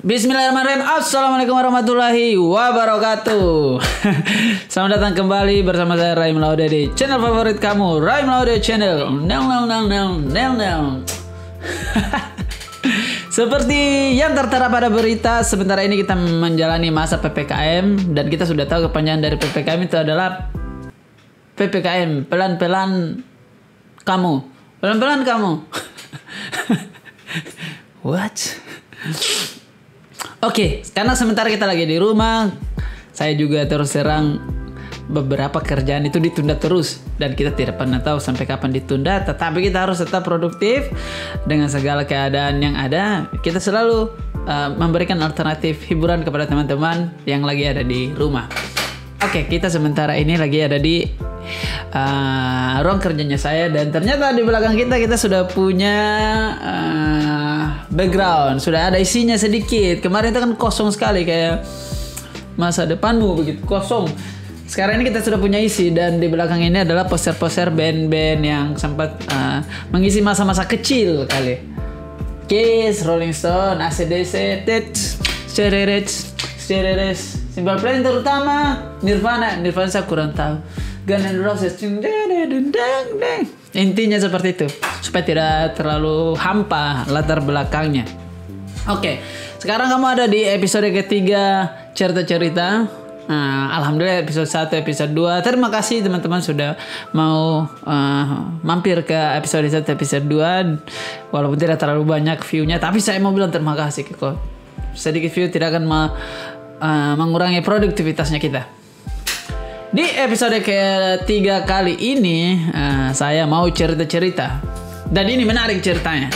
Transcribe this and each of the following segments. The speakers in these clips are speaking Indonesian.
Bismillahirrahmanirrahim. Assalamualaikum warahmatullahi wabarakatuh. Selamat datang kembali bersama saya Raim Laude di channel favorit kamu, Raim Laude Channel. Seperti yang tertera pada berita, sebentar ini kita menjalani masa PPKM dan kita sudah tahu kepanjangan dari PPKM itu adalah PPKM, pelan-pelan kamu. Pelan-pelan kamu. What? Oke, karena sementara kita lagi di rumah, saya juga terus terang beberapa kerjaan itu ditunda terus dan kita tidak pernah tahu sampai kapan ditunda. Tetapi kita harus tetap produktif dengan segala keadaan yang ada. Kita selalu memberikan alternatif hiburan kepada teman-teman yang lagi ada di rumah. Oke, kita sementara ini lagi ada di ruang kerjanya saya dan ternyata di belakang kita sudah punya background, sudah ada isinya sedikit. Kemarin itu kan kosong sekali kayak masa depanmu begitu kosong. Sekarang ini kita sudah punya isi dan di belakang ini adalah poster-poster band-band yang sempat mengisi masa-masa kecil kali. Kiss, Rolling Stone, AC/DC, Simple Plan terutama, Nirvana saya kurang tahu. Guns N' Roses, intinya seperti itu supaya tidak terlalu hampa latar belakangnya. Oke, sekarang kamu ada di episode ketiga cerita-cerita. Alhamdulillah episode 1, episode 2. Terima kasih teman-teman sudah mau mampir ke episode 1, episode 2. Walaupun tidak terlalu banyak view-nya, tapi saya mau bilang terima kasih kok. Sedikit view tidak akan mengurangi produktivitasnya kita. Di episode ketiga kali ini saya mau cerita-cerita dan ini menarik ceritanya.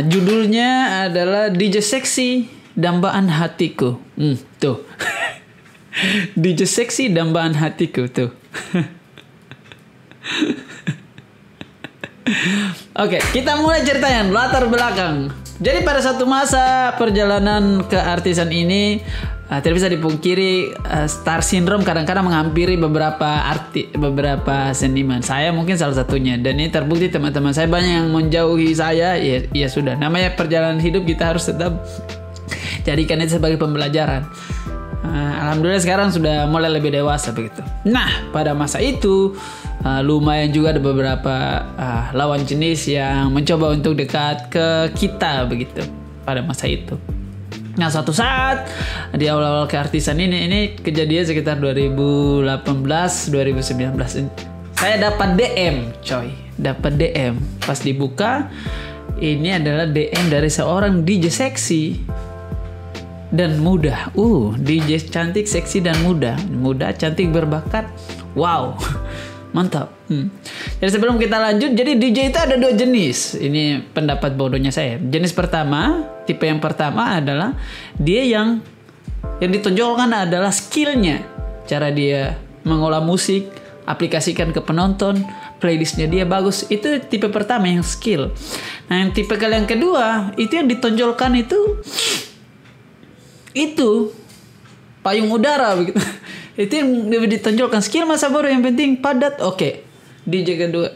Judulnya adalah DJ Seksi Dambaan Hatiku. Tuh. DJ Seksi Dambaan Hatiku tuh. Oke, kita mulai ceritanya latar belakang. Jadi pada satu masa perjalanan keartisan ini tidak bisa dipungkiri star syndrome kadang-kadang menghampiri beberapa seniman. Saya mungkin salah satunya dan ini terbukti teman-teman saya banyak yang menjauhi saya. Ya sudah, namanya perjalanan hidup kita harus tetap jadikan itu sebagai pembelajaran. Alhamdulillah sekarang sudah mulai lebih dewasa begitu. Nah pada masa itu lumayan juga ada beberapa lawan jenis yang mencoba untuk dekat ke kita begitu pada masa itu. Nah suatu saat di awal-awal keartisan ini kejadian sekitar 2018-2019 saya dapat DM dapat DM pas dibuka ini adalah DM dari seorang DJ seksi dan muda. DJ cantik, seksi dan muda, cantik, berbakat. Wow. Mantap. Jadi sebelum kita lanjut, jadi DJ itu ada 2 jenis. Ini pendapat bodohnya saya. Jenis pertama, tipe yang pertama adalah dia yang ditonjolkan adalah skillnya, cara dia mengolah musik, aplikasikan ke penonton, playlistnya dia bagus. Itu tipe pertama yang skill. Nah yang tipe yang kedua itu yang ditonjolkan itu payung udara begitu. Itu yang ditonjolkan skill masa bodoh yang penting padat. Oke. DJ kedua.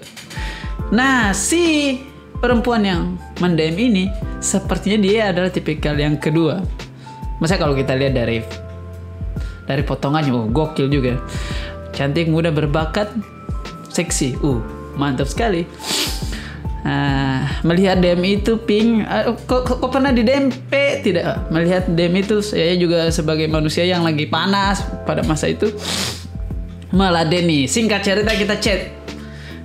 Nah si perempuan yang mendem ini sepertinya dia adalah tipikal yang kedua. Masa kalau kita lihat dari potongannya gokil juga. Cantik, muda, berbakat, seksi. Mantap sekali. Melihat DM itu kok pernah di DM tidak? Melihat DM itu saya juga sebagai manusia yang lagi panas pada masa itu meladeni. Singkat cerita kita chat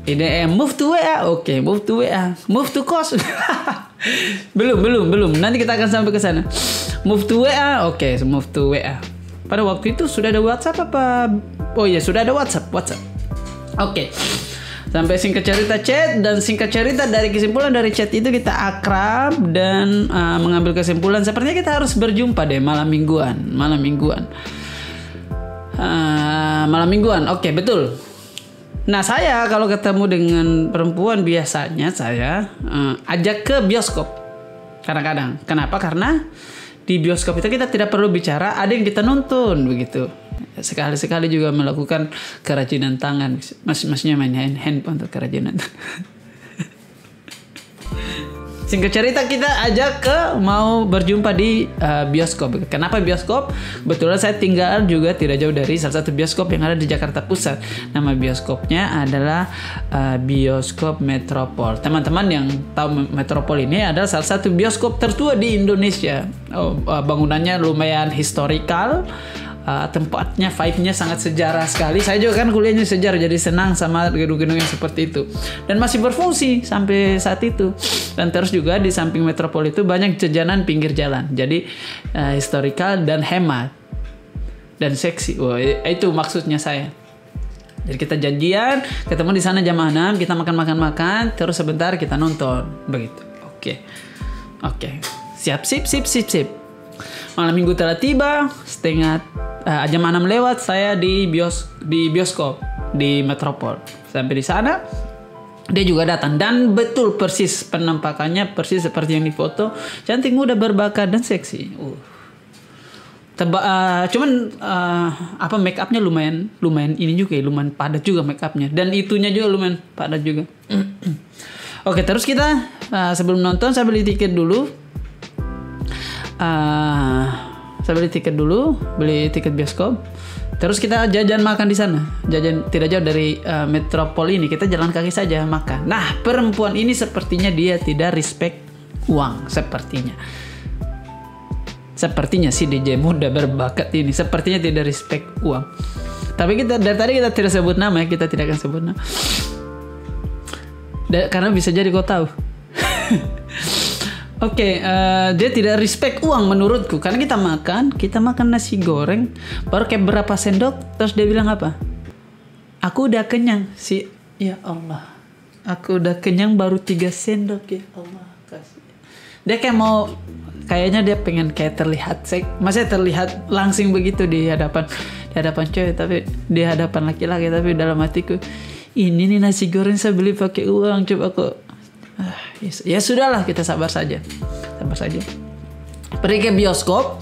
di DM, move to WA. Oke, move to WA. Move to kos. belum. Nanti kita akan sampai ke sana. Move to WA. Oke, move to WA. Pada waktu itu sudah ada WhatsApp apa? Oh iya, sudah ada WhatsApp. Oke. Sampai singkat cerita chat dan singkat cerita dari kesimpulan dari chat itu kita akrab dan mengambil kesimpulan sepertinya kita harus berjumpa deh malam mingguan. Oke, betul. Nah saya kalau ketemu dengan perempuan biasanya saya ajak ke bioskop kadang-kadang. Kenapa? Karena di bioskop itu kita tidak perlu bicara, ada yang kita nonton begitu. Sekali-sekali juga melakukan kerajinan tangan. Maksudnya main handphone untuk kerajinan tangan. Singkat cerita kita ajak ke mau berjumpa di bioskop. Kenapa bioskop? Kebetulan saya tinggal juga tidak jauh dari salah satu bioskop yang ada di Jakarta Pusat. Nama bioskopnya adalah Bioskop Metropol. Teman-teman yang tahu Metropol ini adalah salah satu bioskop tertua di Indonesia. Bangunannya lumayan historikal. Tempatnya, vibe-nya sangat sejarah sekali. Saya juga kan kuliahnya sejarah, jadi senang sama gedung-gedung yang seperti itu. Dan masih berfungsi sampai saat itu. Dan terus juga di samping Metropol itu banyak jajanan pinggir jalan. Jadi historikal dan hemat. Dan seksi. Wah, itu maksudnya saya. Jadi kita janjian, ketemu di sana jam 6, kita makan-makan, terus sebentar kita nonton. Begitu. Oke. Siap. Malam minggu telah tiba, jam 6 lewat saya di bioskop di Metropol. Sampai di sana dia juga datang dan betul persis penampakannya persis seperti yang difoto, cantik, muda, berbakat dan seksi. Cuman make upnya lumayan ini juga, lumayan padat juga make upnya, dan itunya juga lumayan padat juga. Oke, terus kita sebelum nonton saya beli tiket dulu. Beli tiket bioskop. Terus kita jajan makan di sana. Jajan tidak jauh dari Metropol ini. Kita jalan kaki saja makan. Nah, perempuan ini sepertinya dia tidak respect uang. Sepertinya si DJ muda berbakat ini sepertinya tidak respect uang. Tapi dari tadi kita tidak sebut nama ya. Kita tidak akan sebut nama. Karena bisa jadi kau tahu. Oke, dia tidak respect uang menurutku. Karena kita makan nasi goreng, baru kayak berapa sendok, terus dia bilang apa? Aku udah kenyang. Ya Allah, aku udah kenyang baru 3 sendok, ya Allah. Kasih. Dia kayaknya dia pengen kayak terlihat masih terlihat langsing begitu di hadapan cewek, tapi di hadapan laki-laki. Tapi dalam hatiku, ini nih nasi goreng saya beli pakai uang, coba kok. Ya sudahlah, kita sabar saja. Pergi ke bioskop,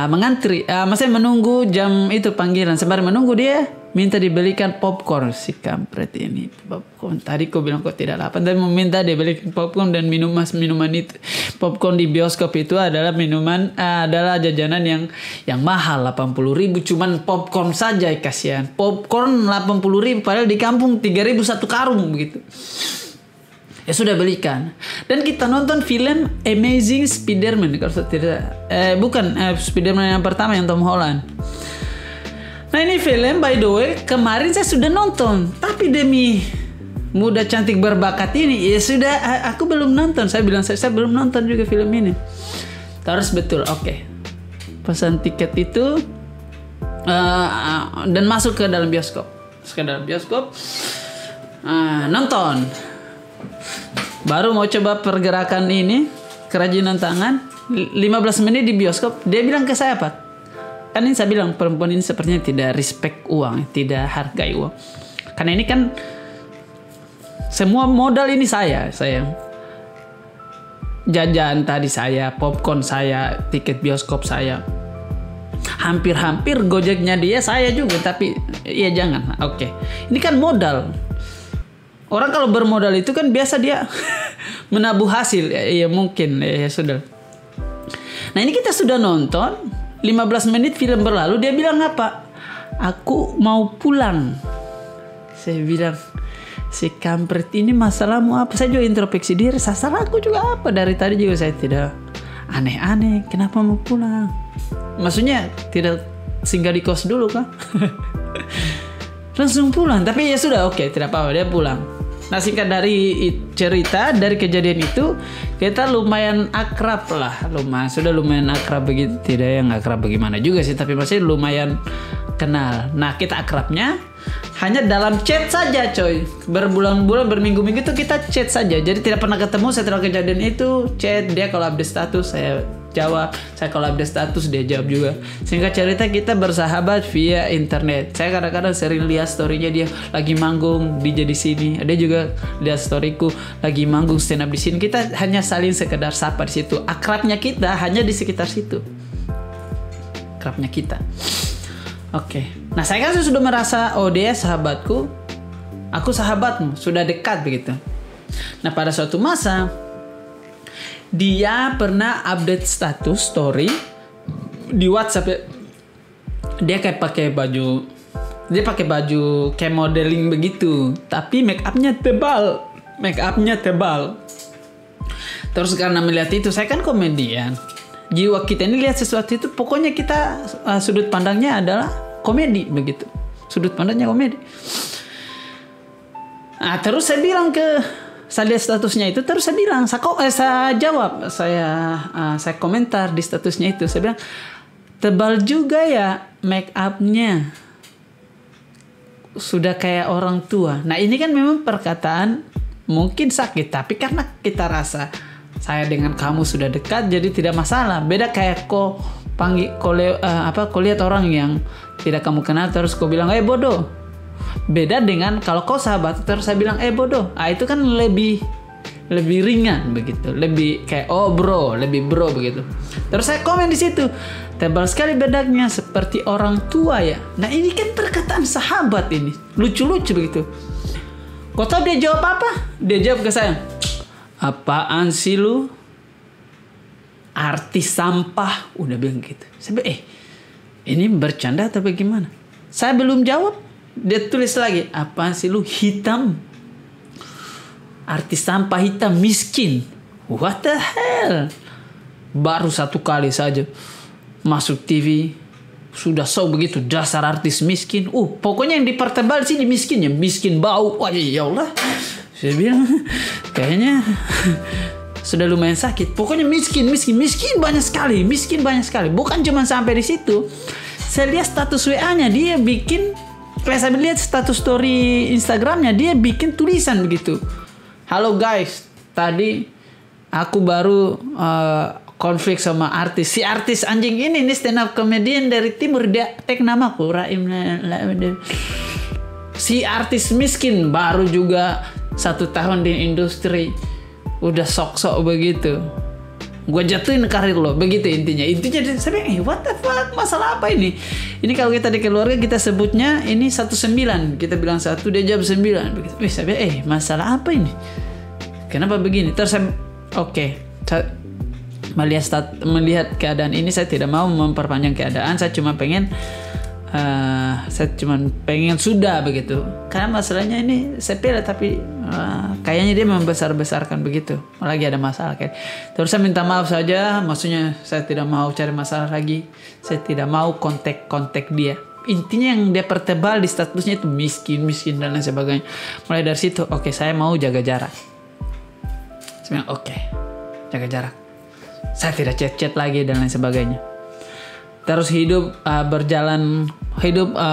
mengantri, maksudnya menunggu jam itu panggilan. Sembari menunggu dia minta dibelikan popcorn, si kampret ini. Popcorn. Tadi kau bilang kau tidak lapar, tapi meminta dibelikan popcorn dan minuman itu. Popcorn di bioskop itu adalah adalah jajanan yang mahal, 80.000. Cuman popcorn saja, kasihan. Popcorn 80.000, padahal di kampung 3.000 satu karung begitu. Ya sudah, belikan. Dan kita nonton film Amazing Spider-Man. Kalau tidak, Spider-Man yang pertama yang Tom Holland. Nah, ini film by the way kemarin saya sudah nonton, tapi demi muda cantik berbakat ini ya sudah, aku belum nonton. Saya bilang saya belum nonton juga film ini. Terus betul, oke. Pesan tiket itu dan masuk ke dalam bioskop. Nonton. Baru mau coba pergerakan ini, kerajinan tangan, 15 menit di bioskop. Dia bilang ke saya, Pak, kan ini saya bilang perempuan ini sepertinya tidak respect uang, tidak hargai uang. Karena ini kan semua modal ini saya jajan tadi, saya popcorn, saya tiket bioskop, saya hampir gojeknya dia saya juga. Tapi ya jangan. Oke. Ini kan modal. Orang kalau bermodal itu kan biasa dia menabuh hasil. Ya mungkin ya sudah. Nah, ini kita sudah nonton, 15 menit film berlalu, dia bilang apa? Aku mau pulang. Saya bilang, si kampret ini masalahmu apa? Saya juga introspeksi diri, salah aku juga apa? Dari tadi juga saya tidak aneh-aneh, kenapa mau pulang? Maksudnya tidak singgah di kos dulu kah? Langsung pulang. Tapi ya sudah, oke, tidak apa-apa, dia pulang. Nah, singkat dari cerita, dari kejadian itu kita lumayan akrab lah, sudah lumayan akrab begitu, tidak yang akrab bagaimana juga sih, tapi masih lumayan kenal. Nah, kita akrabnya hanya dalam chat saja, coy. Berbulan-bulan, berminggu-minggu itu kita chat saja. Jadi tidak pernah ketemu. Setelah kejadian itu chat, dia kalau update status saya jawab, saya kalau update status dia jawab juga. Singkat cerita kita bersahabat via internet. Saya kadang-kadang sering lihat storynya dia lagi manggung DJ di sini. Ada juga lihat storyku lagi manggung stand up di sini. Kita hanya saling sekedar sapa di situ. Akrabnya kita hanya di sekitar situ. Akrabnya kita. Oke. Nah, saya kan sudah merasa dia sahabatku, aku sahabatmu, sudah dekat begitu. Nah, pada suatu masa Dia pernah update status story di WhatsApp ya. Dia kayak pakai baju, dia pakai baju kayak modeling begitu, tapi make upnya tebal. Terus karena melihat itu, saya kan komedian, jiwa kita ini lihat sesuatu itu, pokoknya kita sudut pandangnya adalah komedi begitu, sudut pandangnya komedi. Nah, terus saya bilang saya lihat statusnya itu, terus saya bilang, saya jawab, saya komentar di statusnya itu, saya bilang, tebal juga ya make upnya, sudah kayak orang tua. Nah ini kan memang perkataan mungkin sakit, tapi karena kita rasa saya dengan kamu sudah dekat, jadi tidak masalah. Beda kayak kau lihat orang yang tidak kamu kenal terus kau bilang bodoh. Beda dengan kalau kau sahabat terus saya bilang bodoh. Itu kan lebih ringan begitu, lebih kayak lebih bro begitu. Terus saya komen di situ, tebal sekali bedanya seperti orang tua ya. Nah ini kan perkataan sahabat ini, lucu-lucu begitu. Kau tahu dia jawab apa? Dia jawab ke saya, apaan sih lu? Artis sampah, udah bilang gitu. Saya bilang, ini bercanda atau bagaimana? Saya belum jawab, dia tulis lagi, apaan sih lu? Hitam. Artis sampah hitam, miskin. What the hell? Baru satu kali saja masuk TV sudah begitu, dasar artis miskin. Pokoknya yang dipertebal sini miskin ya, miskin bau. Wah ya Allah, saya bilang kayaknya sudah lumayan sakit. Pokoknya miskin banyak sekali. Bukan cuma sampai di situ. Saya lihat status WA-nya dia bikin, saya lihat status story Instagramnya dia bikin tulisan begitu. Halo guys, tadi aku baru konflik sama artis. Si artis anjing ini stand up comedian dari timur, dia tag namaku Raim. Si artis miskin baru juga 1 tahun di industri, udah sok-sok begitu. Gue jatuhin karir lo, begitu intinya. Saya bilang, what the fuck, masalah apa ini? Ini kalau kita di keluarga kita sebutnya ini 19. Kita bilang 1, dia jawab 9. Begitu. Saya bilang, masalah apa ini? Kenapa begini? Terus saya, saya melihat keadaan ini, saya tidak mau memperpanjang keadaan. Saya cuma pengen sudah begitu. Karena masalahnya ini sepele, tapi kayaknya dia membesar-besarkan begitu. Lagi ada masalah kayak. Terus saya minta maaf saja. Maksudnya saya tidak mau cari masalah lagi. Saya tidak mau kontak dia. Intinya yang dia pertebal di statusnya itu miskin dan lain sebagainya. Mulai dari situ, saya mau jaga jarak. Saya bilang jaga jarak. Saya tidak chat lagi dan lain sebagainya. Terus hidup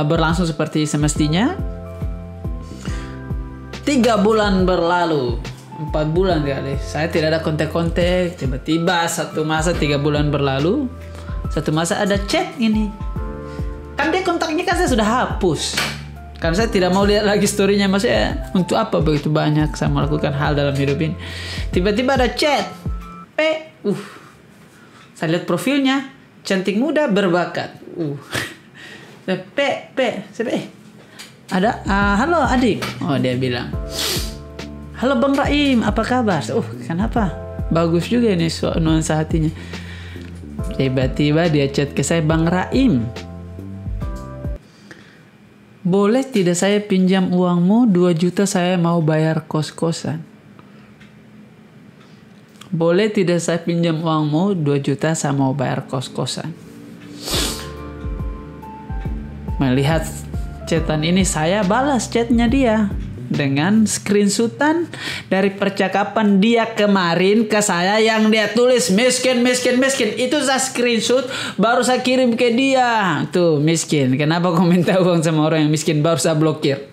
berlangsung seperti semestinya. 3 bulan berlalu, 4 bulan kali. Saya tidak ada kontak. Tiba-tiba satu masa 3 bulan berlalu, satu masa ada chat ini. Kan dia kontaknya kan saya sudah hapus. Karena saya tidak mau lihat lagi story-nya. Maksudnya untuk apa begitu banyak saya melakukan hal dalam hidup ini. Tiba-tiba ada chat. Saya lihat profilnya, cantik muda berbakat. Ada halo adik. Dia bilang, halo Bang Raim, apa kabar? Kenapa? Bagus juga ini nuansa hatinya. Tiba-tiba dia chat ke saya, Bang Raim, boleh tidak saya pinjam uangmu 2 juta, saya mau bayar kos-kosan. Boleh tidak saya pinjam uangmu 2 juta, saya mau bayar kos-kosan. Melihat chatan ini, saya balas chatnya dia dengan screenshotan dari percakapan dia kemarin ke saya yang dia tulis miskin. Itu saya screenshot, baru saya kirim ke dia. Tuh, miskin. Kenapa kau minta uang sama orang yang miskin? Baru saya blokir.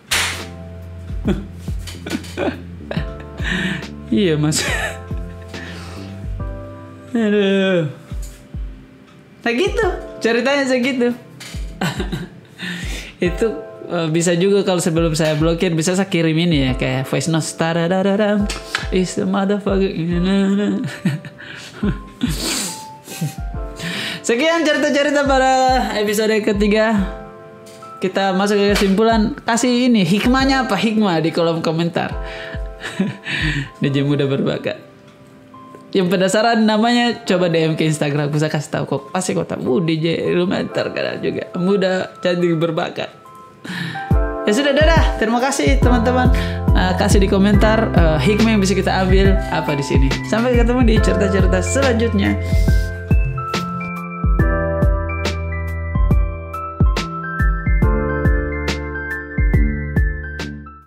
Iya mas. Aduh. Nah gitu, ceritanya segitu. Itu bisa juga kalau sebelum saya blokir, bisa saya kirim ini ya, kayak voice note. Is the motherfucker. Sekian cerita-cerita pada episode ketiga. Kita masuk ke kesimpulan. Kasih ini hikmahnya apa? Hikmah di kolom komentar. DJ muda berbakat. Yang penasaran namanya coba DM ke Instagram, bisa kasih tahu kok. Pasti kok tahu DJ lumayan terkenal juga, muda, cantik, berbakat. Ya sudah, dadah. Terima kasih teman-teman. Kasih di komentar hikmah yang bisa kita ambil apa di sini. Sampai ketemu di cerita-cerita selanjutnya.